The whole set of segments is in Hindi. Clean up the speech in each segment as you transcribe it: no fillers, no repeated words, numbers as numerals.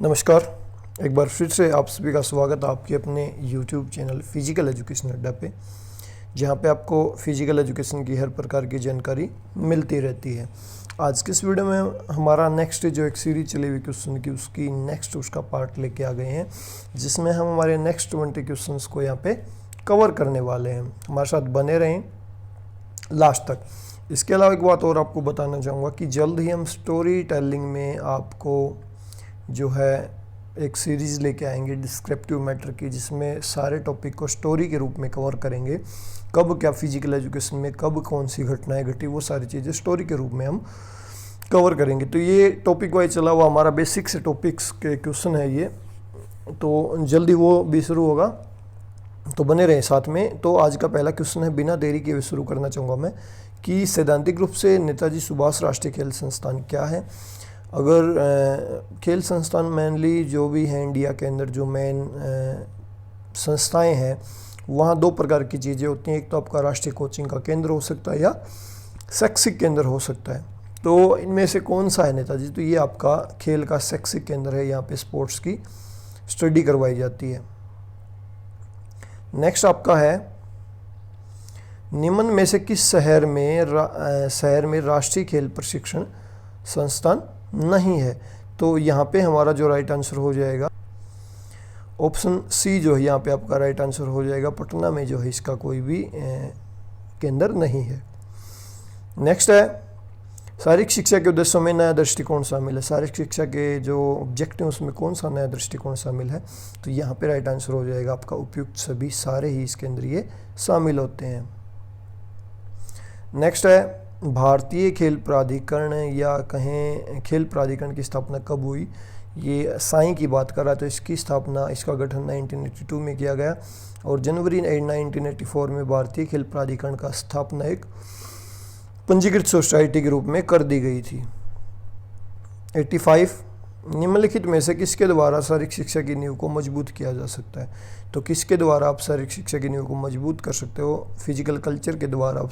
नमस्कार। एक बार फिर से आप सभी का स्वागत है आपके अपने YouTube चैनल फिजिकल एजुकेशन अड्डा पे, जहाँ पे आपको फिजिकल एजुकेशन की हर प्रकार की जानकारी मिलती रहती है। आज के इस वीडियो में हमारा नेक्स्ट जो एक सीरीज चली हुई क्वेश्चन की उसकी नेक्स्ट उसका पार्ट लेके आ गए हैं, जिसमें हम हमारे नेक्स्ट 20 क्वेश्चन को यहाँ पे कवर करने वाले हैं। हमारे साथ बने रहें लास्ट तक। इसके अलावा एक बात और आपको बताना चाहूँगा कि जल्द ही हम स्टोरी टेलिंग में आपको जो है एक सीरीज़ लेके आएंगे डिस्क्रिप्टिव मैटर की, जिसमें सारे टॉपिक को स्टोरी के रूप में कवर करेंगे। कब क्या फिजिकल एजुकेशन में कब कौन सी घटनाएं घटी, वो सारी चीज़ें स्टोरी के रूप में हम कवर करेंगे। तो ये टॉपिक वाइज चला हुआ हमारा बेसिक से टॉपिक्स के क्वेश्चन है ये, तो जल्दी वो भी शुरू होगा, तो बने रहें साथ में। तो आज का पहला क्वेश्चन है, बिना देरी के शुरू करना चाहूँगा मैं, कि सैद्धांतिक रूप से नेताजी सुभाष राष्ट्रीय खेल संस्थान क्या है। अगर खेल संस्थान मेनली जो भी हैं इंडिया के अंदर जो मेन संस्थाएं हैं, वहाँ दो प्रकार की चीज़ें होती हैं। एक तो आपका राष्ट्रीय कोचिंग का केंद्र हो सकता है या शैक्षिक केंद्र हो सकता है। तो इनमें से कौन सा है नेताजी? तो ये आपका खेल का शैक्षिक केंद्र है, यहाँ पे स्पोर्ट्स की स्टडी करवाई जाती है। नेक्स्ट आपका है, निम्न में से किस शहर में राष्ट्रीय खेल प्रशिक्षण संस्थान नहीं है? तो यहाँ पे हमारा जो राइट आंसर हो जाएगा ऑप्शन सी जो है यहाँ पे आपका राइट आंसर हो जाएगा। पटना में जो है इसका कोई भी केंद्र नहीं है। नेक्स्ट है, शारीरिक शिक्षा के उद्देश्यों में नया दृष्टिकोण शामिल है। शारीरिक शिक्षा के जो ऑब्जेक्टिव उसमें कौन सा नया दृष्टिकोण शामिल है? तो यहाँ पे राइट आंसर हो जाएगा आपका उपयुक्त सभी, सारे ही इसके अंदर ये शामिल होते हैं। नेक्स्ट है, भारतीय खेल प्राधिकरण या कहें खेल प्राधिकरण की स्थापना कब हुई? ये साई की बात कर रहा है, तो इसकी स्थापना, इसका गठन 1982 में किया गया और जनवरी 1984 में भारतीय खेल प्राधिकरण का स्थापना एक पंजीकृत सोसाइटी के रूप में कर दी गई थी। 85, निम्नलिखित में से किसके द्वारा शारीरिक शिक्षा की नींव को मजबूत किया जा सकता है? तो किसके द्वारा आप शारीरिक शिक्षा की नींव को मजबूत कर सकते हो? फिजिकल कल्चर के द्वारा आप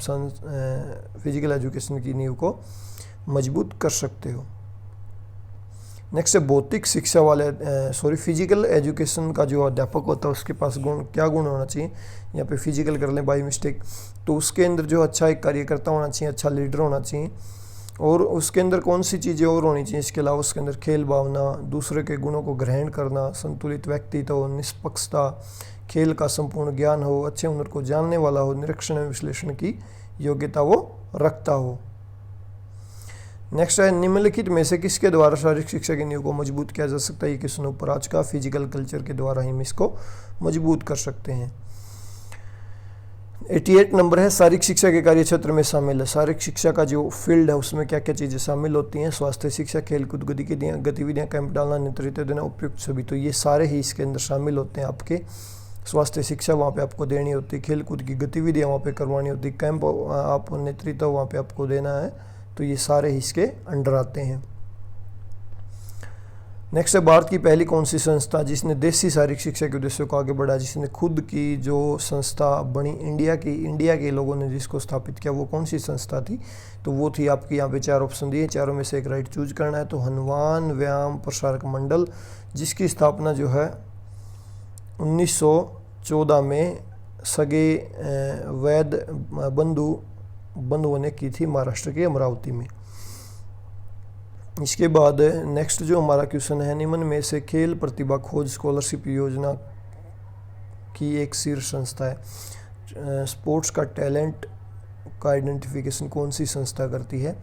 फिजिकल एजुकेशन की नींव को मजबूत कर सकते हो। नेक्स्ट है, भौतिक शिक्षा वाले फिजिकल एजुकेशन का जो अध्यापक होता है उसके पास क्या गुण होना चाहिए? यहाँ पे फिजिकल कर लें बाई मिस्टेक, तो उसके अंदर जो अच्छा एक कार्यकर्ता होना चाहिए, अच्छा लीडर होना चाहिए, और उसके अंदर कौन सी चीज़ें और होनी चाहिए इसके अलावा? उसके अंदर खेल भावना, दूसरे के गुणों को ग्रहण करना, संतुलित व्यक्तित्व, निष्पक्षता, खेल का संपूर्ण ज्ञान हो, अच्छे हुनर को जानने वाला हो, निरीक्षण एवं विश्लेषण की योग्यता वो रखता हो। नेक्स्ट है, निम्नलिखित में से किसके द्वारा शारीरिक शिक्षा की नींव को मजबूत किया जा सकता है? ये क्वेश्चन ऊपर आज का, फिजिकल कल्चर के द्वारा ही हम इसको मजबूत कर सकते हैं। 88 नंबर है, शारीरिक शिक्षा के कार्य क्षेत्र में शामिल है। शारीरिक शिक्षा का जो फील्ड है उसमें क्या क्या चीज़ें शामिल होती हैं? स्वास्थ्य शिक्षा, खेलकूद गतिविधियाँ, कैंप डालना, नेतृत्व देना, उपयुक्त सभी, तो ये सारे ही इसके अंदर शामिल होते हैं। आपके स्वास्थ्य शिक्षा वहाँ पे आपको देनी होती है, खेलकूद की गतिविधियाँ वहाँ पे करवानी होती है, कैंप आप नेतृत्व वहाँ पे आपको देना है, तो ये सारे ही इसके अंडर आते हैं। नेक्स्ट है, भारत की पहली कौन सी संस्था जिसने देसी शारीरिक शिक्षा के उद्देश्यों को आगे बढ़ाया, जिसने खुद की जो संस्था बनी इंडिया के लोगों ने जिसको स्थापित किया, वो कौन सी संस्था थी? तो वो थी आपकी, यहाँ पे 4 ऑप्शन दिए, चारों में से एक राइट चूज करना है। तो हनुमान व्यायाम प्रसारक मंडल, जिसकी स्थापना जो है 1914 में सगे वैद बंधुओं ने की थी महाराष्ट्र के अमरावती में। इसके बाद नेक्स्ट जो हमारा क्वेश्चन है, निम्न में से खेल प्रतिभा खोज स्कॉलरशिप योजना की एक शीर्ष संस्था है। स्पोर्ट्स का टैलेंट का आइडेंटिफिकेशन कौन सी संस्था करती है?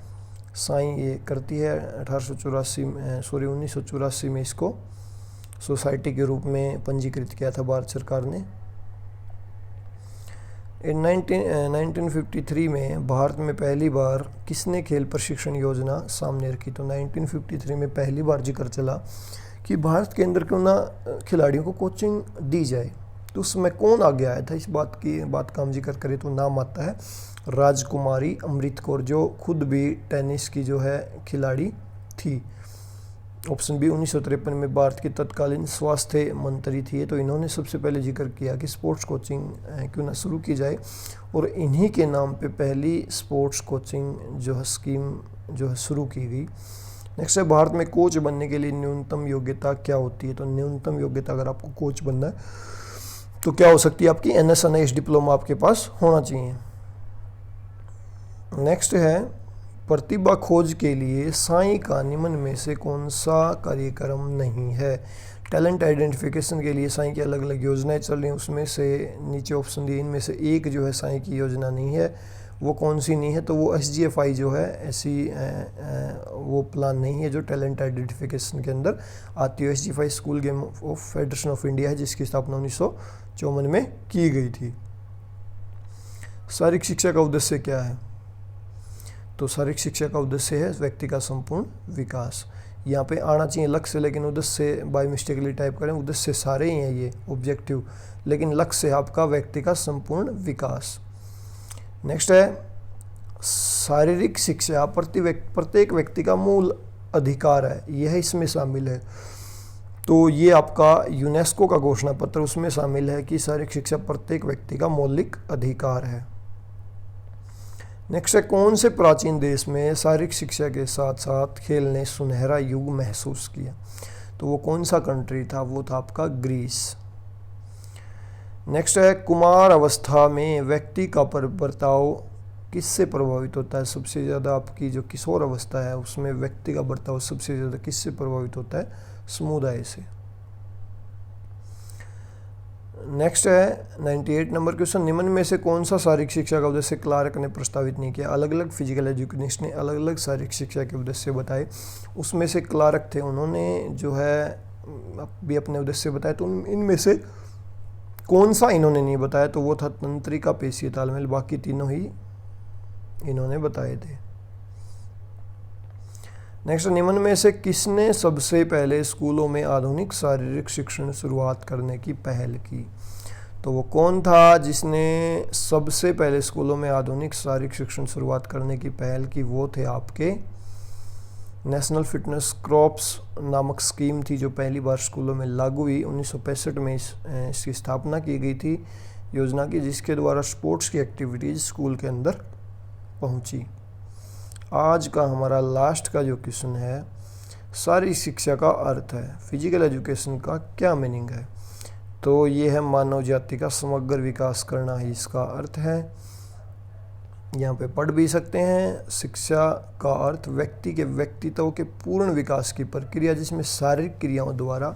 साई ये करती है। 1984 में इसको सोसाइटी के रूप में पंजीकृत किया था भारत सरकार ने। 1953 में भारत में पहली बार किसने खेल प्रशिक्षण योजना सामने रखी? तो 1953 में पहली बार जिक्र चला कि भारत के अंदर क्यों ना खिलाड़ियों को कोचिंग दी जाए, तो उस समय कौन आगे आया था? इस बात का हम जिक्र करें तो नाम आता है राजकुमारी अमृत कौर, जो खुद भी टेनिस की जो है खिलाड़ी थी। ऑप्शन बी, 1953 में भारत की तत्कालीन स्वास्थ्य मंत्री थी, तो इन्होंने सबसे पहले जिक्र किया कि स्पोर्ट्स कोचिंग क्यों ना शुरू की जाए, और इन्हीं के नाम पे पहली स्पोर्ट्स कोचिंग जो है स्कीम जो है शुरू की गई। नेक्स्ट है भारत में कोच बनने के लिए न्यूनतम योग्यता क्या होती है। तो न्यूनतम योग्यता अगर आपको कोच बनना है तो क्या हो सकती है आपकी NS डिप्लोमा आपके पास होना चाहिए। नेक्स्ट है प्रतिभा खोज के लिए साई का निम्न में से कौन सा कार्यक्रम नहीं है। टैलेंट आइडेंटिफिकेशन के लिए साई की अलग अलग योजनाएं चल रही हैं, उसमें से नीचे ऑप्शन दिए इनमें से एक जो है साई की योजना नहीं है, वो कौन सी नहीं है। तो वो SGFI जो है ऐसी वो प्लान नहीं है जो टैलेंट आइडेंटिफिकेशन के अंदर आती है। SGFI school game of federation of India है जिसकी स्थापना 1954 में की गई थी। शारीरिक शिक्षा का उद्देश्य क्या है। तो शारीरिक शिक्षा का उद्देश्य है व्यक्ति का संपूर्ण विकास। यहाँ पे आना चाहिए लक्ष्य, लेकिन उद्देश्य बाय मिस्टेकली टाइप करें, उद्देश्य सारे ही हैं ये ऑब्जेक्टिव, लेकिन लक्ष्य है आपका व्यक्ति का संपूर्ण विकास। नेक्स्ट है शारीरिक शिक्षा प्रत्येक व्यक्ति का मूल अधिकार है, यह इसमें शामिल है। तो ये आपका यूनेस्को का घोषणा पत्र उसमें शामिल है कि शारीरिक शिक्षा प्रत्येक व्यक्ति का मौलिक अधिकार है। नेक्स्ट है कौन से प्राचीन देश में शारीरिक शिक्षा के साथ साथ खेल ने सुनहरा युग महसूस किया। तो वो कौन सा कंट्री था, वो था आपका ग्रीस। नेक्स्ट है कुमार अवस्था में व्यक्ति का बर्ताव किससे प्रभावित होता है। सबसे ज़्यादा आपकी जो किशोर अवस्था है उसमें व्यक्ति का बर्ताव सबसे ज़्यादा किससे प्रभावित होता है, समुदाय से। नेक्स्ट है 98 नंबर क्वेश्चन, निम्न में से कौन सा शारीरिक शिक्षा का उद्देश्य क्लार्क ने प्रस्तावित नहीं किया। अलग अलग फिजिकल एजुकेशनिस्ट ने अलग अलग शारीरिक शिक्षा के उद्देश्य बताए, उसमें से क्लार्क थे, उन्होंने जो है भी अपने उद्देश्य बताए। तो इनमें से कौन सा इन्होंने नहीं बताया, तो वो था तंत्रिका पेशीय तालमेल, बाकी तीनों ही इन्होंने बताए थे। नेक्स्ट, निम्न में से किसने सबसे पहले स्कूलों में आधुनिक शारीरिक शिक्षण शुरुआत करने की पहल की। तो वो कौन था जिसने सबसे पहले स्कूलों में आधुनिक शारीरिक शिक्षण शुरुआत करने की पहल की, वो थे आपके नेशनल फिटनेस क्रॉप्स नामक स्कीम थी जो पहली बार स्कूलों में लागू हुई। 1965 में इसकी स्थापना की गई थी योजना की, जिसके द्वारा स्पोर्ट्स की एक्टिविटीज़ स्कूल के अंदर पहुंची। आज का हमारा लास्ट का जो क्वेश्चन है, शारीरिक शिक्षा का अर्थ है, फिजिकल एजुकेशन का क्या मीनिंग है। तो ये है मानव जाति का समग्र विकास करना ही इसका अर्थ है। यहाँ पे पढ़ भी सकते हैं, शिक्षा का अर्थ व्यक्ति के व्यक्तित्व के पूर्ण विकास की प्रक्रिया जिसमें शारीरिक क्रियाओं द्वारा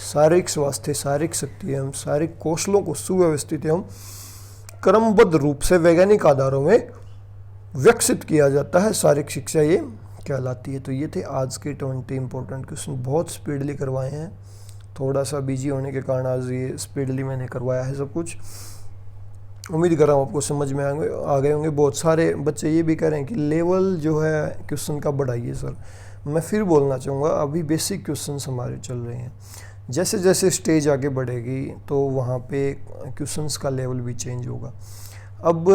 शारीरिक स्वास्थ्य, शारीरिक शक्ति एवं शारीरिक कौशलों को सुव्यवस्थित एवं क्रमबद्ध रूप से वैज्ञानिक आधारों में विकसित किया जाता है, शारीरिक शिक्षा ये कहलाती है। तो ये थे आज के 20 इंपॉर्टेंट क्वेश्चन, बहुत स्पीडली करवाए हैं, थोड़ा सा बिजी होने के कारण आज ये स्पीडली मैंने करवाया है सब कुछ। उम्मीद कर रहा हूँ आपको समझ में आ गए होंगे। बहुत सारे बच्चे ये भी कह रहे हैं कि लेवल जो है क्वेश्चन का बढ़ाइए सर। मैं फिर बोलना चाहूँगा, अभी बेसिक क्वेश्चन हमारे चल रहे हैं, जैसे जैसे स्टेज आगे बढ़ेगी तो वहाँ पे क्वेश्चंस का लेवल भी चेंज होगा। अब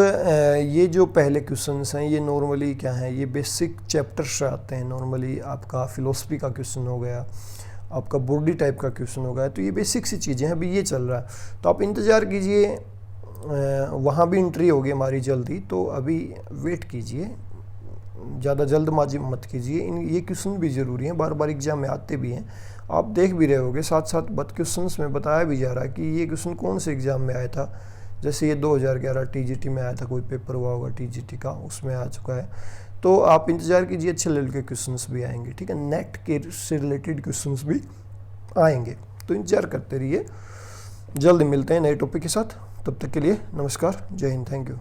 ये जो पहले क्वेश्चंस हैं ये नॉर्मली क्या हैं, ये बेसिक चैप्टर से आते हैं। नॉर्मली आपका फिलोसफी का क्वेश्चन हो गया, आपका बॉडी टाइप का क्वेश्चन हो गया, तो ये बेसिक सी चीज़ें हैं, अभी ये चल रहा है। तो आप इंतज़ार कीजिए, वहाँ भी एंट्री होगी हमारी जल्दी, तो अभी वेट कीजिए, ज़्यादा जल्दबाजी मत कीजिए। ये क्वेश्चन भी ज़रूरी हैं, बार बार एग्जाम में आते भी हैं, आप देख भी रहे होगे। साथ साथ क्वेश्चन में बताया भी जा रहा है कि ये क्वेश्चन कौन से एग्ज़ाम में आया था। जैसे ये 2011 TGT में आया था, कोई पेपर हुआ होगा TGT का, उसमें आ चुका है। तो आप इंतज़ार कीजिए, अच्छे लेवल के क्वेश्चंस भी आएंगे, ठीक है। नेट के से रिलेटेड क्वेश्चंस भी आएंगे, तो इंतज़ार करते रहिए। जल्द मिलते हैं नए टॉपिक के साथ, तब तक के लिए नमस्कार, जय हिंद, थैंक यू।